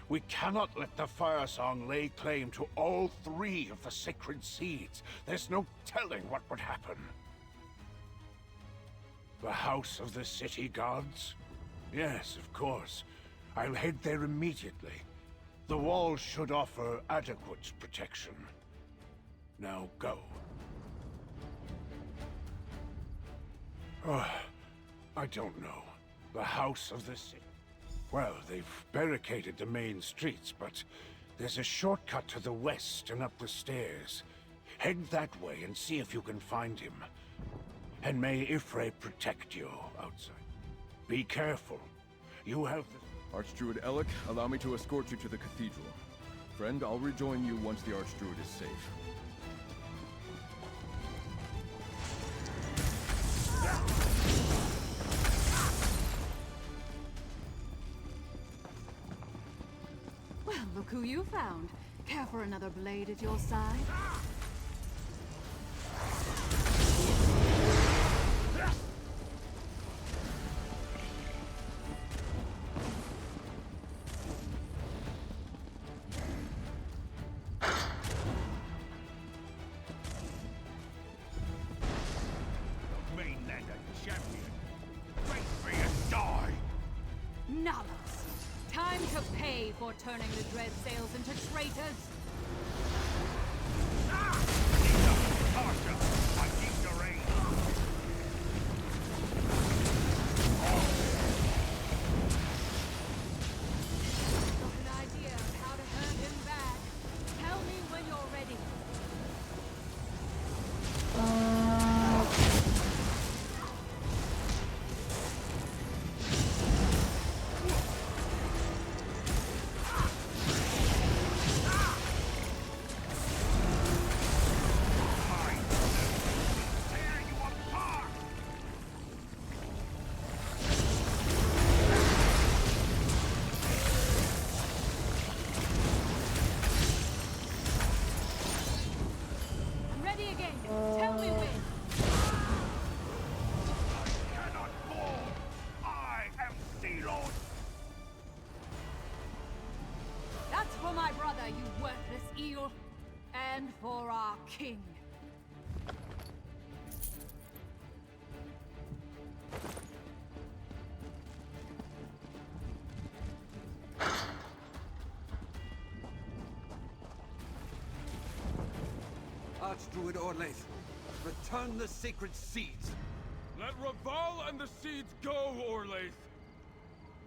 We cannot let the Firesong lay claim to all three of the sacred seeds. There's no telling what would happen. The House of the City Gods? Yes, of course. I'll head there immediately. The walls should offer adequate protection. Now go. Oh, I don't know. The House of the City. Well, they've barricaded the main streets, but there's a shortcut to the west and up the stairs. Head that way and see if you can find him. And may Ifray protect you outside. Be careful. You have the... Archdruid Alec, allow me to escort you to the cathedral. Friend, I'll rejoin you once the Archdruid is safe. Well, look who you found. Care for another blade at your side? to pay for turning the dread sails into traitors. Got an idea of how to hurt him bad. Tell me when you're ready. Ready again. Tell me when. Cannot fall! I am Sea Lord! That's for my brother, you worthless eel. And for our king. Archdruid Orlaith, return the sacred seeds. Let Raval and the seeds go, Orlaith!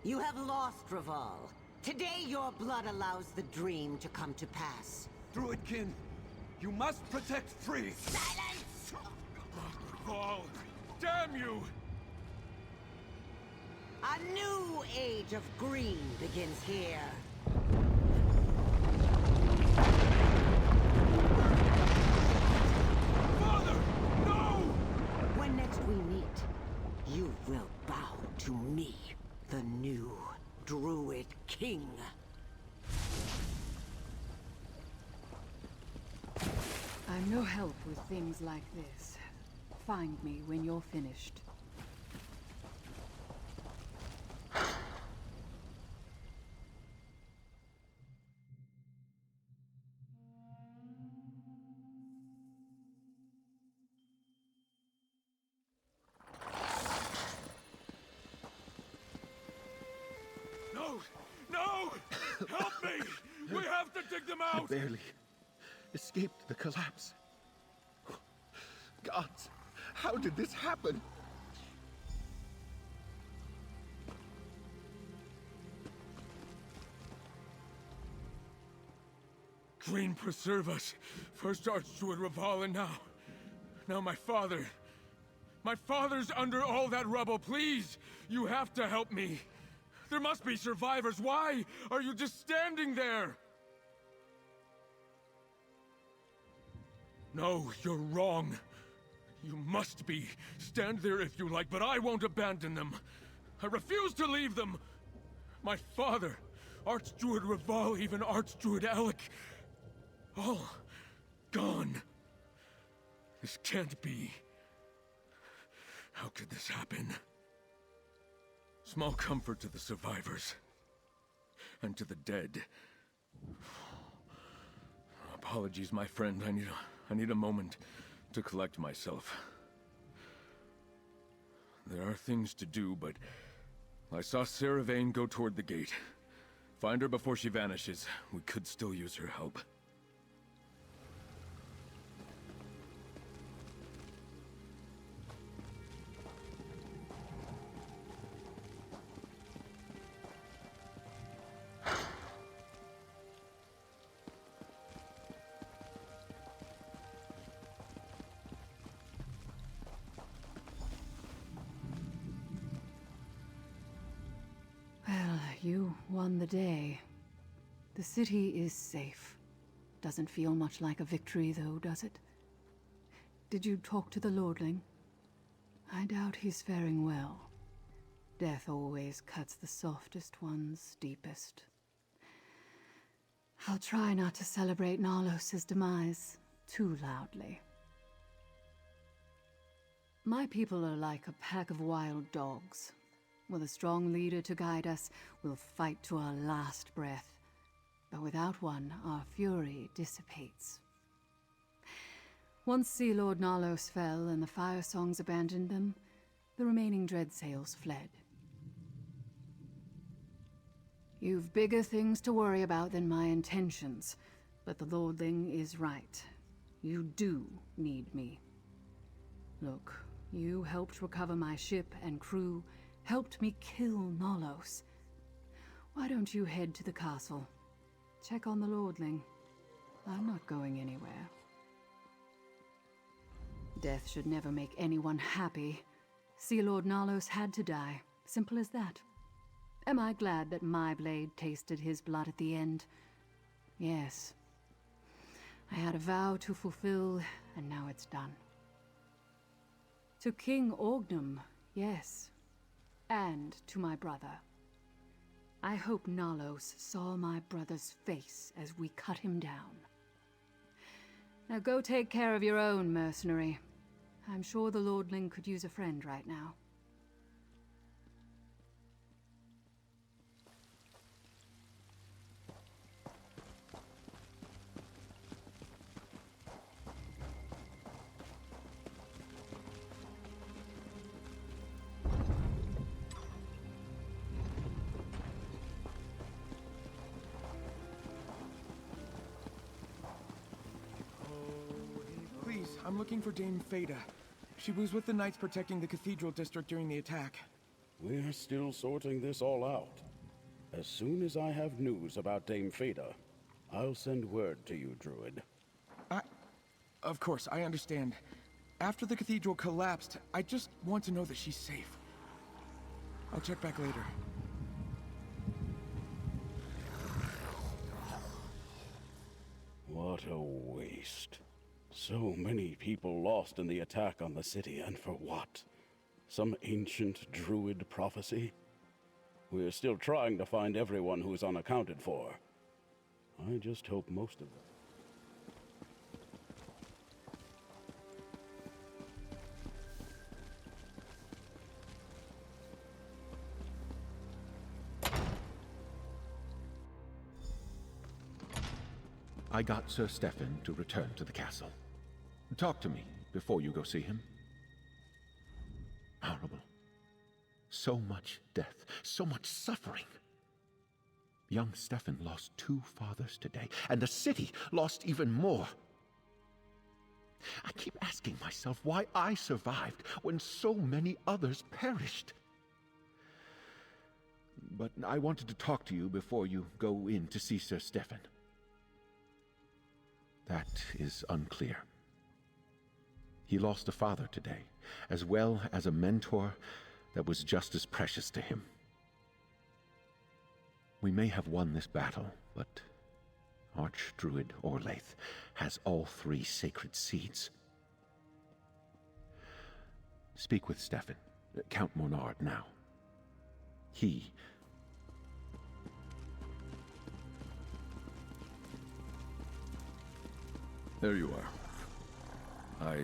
You have lost, Raval. Today your blood allows the dream to come to pass. Druidkin, you must protect free. Silence! Raval, damn you! A new age of green begins here. Father, no! When next we meet, you will bow to me, the new Druid King. I'm no help with things like this. Find me when you're finished. No! No! Help me! We have to dig them out! Barely escaped the collapse. Gods, how did this happen? Green preserve us. First Archdruid Raval and now my father. My father's under all that rubble. Please, you have to help me. There must be survivors. Why are you just standing there? No, you're wrong. You must be. Stand there if you like, but I won't abandon them. I refuse to leave them. My father, Archdruid Raval, even Archdruid Alec, all gone. This can't be. How could this happen? Small comfort to the survivors. And to the dead. Apologies, my friend. I need a moment to collect myself. There are things to do, but I saw Sarah Vane go toward the gate. Find her before she vanishes. We could still use her help. Well, you won the day. The city is safe. Doesn't feel much like a victory, though, does it? Did you talk to the Lordling? I doubt he's faring well. Death always cuts the softest ones deepest. I'll try not to celebrate Narlos's demise too loudly. My people are like a pack of wild dogs. With a strong leader to guide us, we'll fight to our last breath. But without one, our fury dissipates. Once Sea Lord Narlos fell and the Firesongs abandoned them, the remaining Dreadsails fled. You've bigger things to worry about than my intentions, but the Lordling is right. You do need me. Look, you helped recover my ship and crew, helped me kill Nolos. Why don't you head to the castle? Check on the Lordling. I'm not going anywhere. Death should never make anyone happy. Sea Lord Nalos had to die. Simple as that. Am I glad that my blade tasted his blood at the end? Yes. I had a vow to fulfill, and now it's done. To King Orgnum, yes. And to my brother. I hope Nalos saw my brother's face as we cut him down. Now go take care of your own, mercenary. I'm sure the Lordling could use a friend right now. Please, I'm looking for Dame Fada. She was with the knights protecting the cathedral district during the attack. We're still sorting this all out. As soon as I have news about Dame Fada, I'll send word to you, Druid. Of course, I understand. After the cathedral collapsed, I just want to know that she's safe. I'll check back later. What a waste. So many people lost in the attack on the city, and for what? Some ancient druid prophecy? We're still trying to find everyone who's unaccounted for. I just hope most of them. I got Sir Stefan to return to the castle. Talk to me before you go see him. Horrible. So much death, so much suffering. Young Stefan lost 2 fathers today, and the city lost even more. I keep asking myself why I survived when so many others perished. But I wanted to talk to you before you go in to see Sir Stefan. That is unclear. He lost a father today, as well as a mentor that was just as precious to him. We may have won this battle, but Archdruid Orlaith has all 3 sacred seeds. Speak with Stefan, Count Monard now. He... There you are. I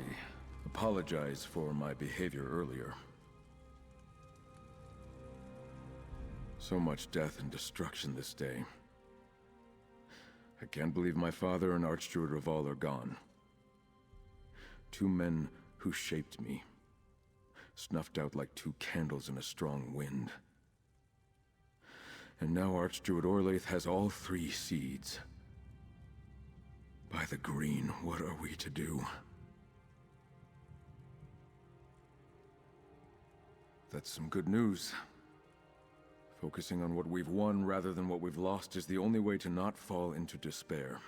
apologize for my behavior earlier. So much death and destruction this day. I can't believe my father and Archdruid Raval are gone. 2 men who shaped me, snuffed out like 2 candles in a strong wind. And now Archdruid Orlaith has all 3 seeds. By the green, what are we to do? That's some good news. Focusing on what we've won rather than what we've lost is the only way to not fall into despair.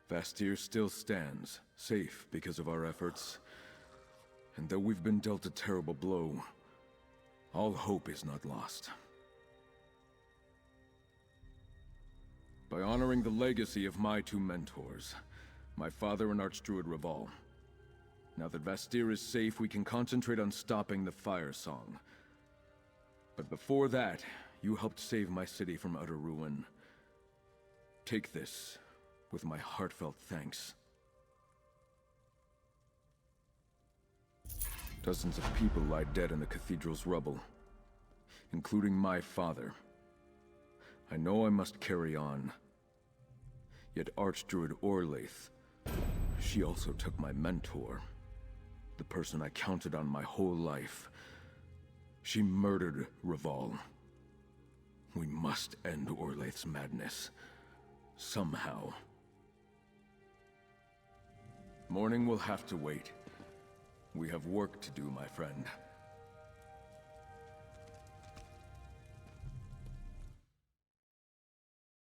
Vastir still stands, safe because of our efforts. And though we've been dealt a terrible blow, all hope is not lost. By honoring the legacy of my 2 mentors, my father and Archdruid Raval. Now that Vastir is safe, we can concentrate on stopping the Firesong. But before that, you helped save my city from utter ruin. Take this with my heartfelt thanks. Dozens of people lie dead in the cathedral's rubble, including my father. I know I must carry on. Yet Archdruid Orlaith, she also took my mentor, the person I counted on my whole life. She murdered Raval. We must end Orlaith's madness. Somehow. Morning will have to wait. We have work to do, my friend.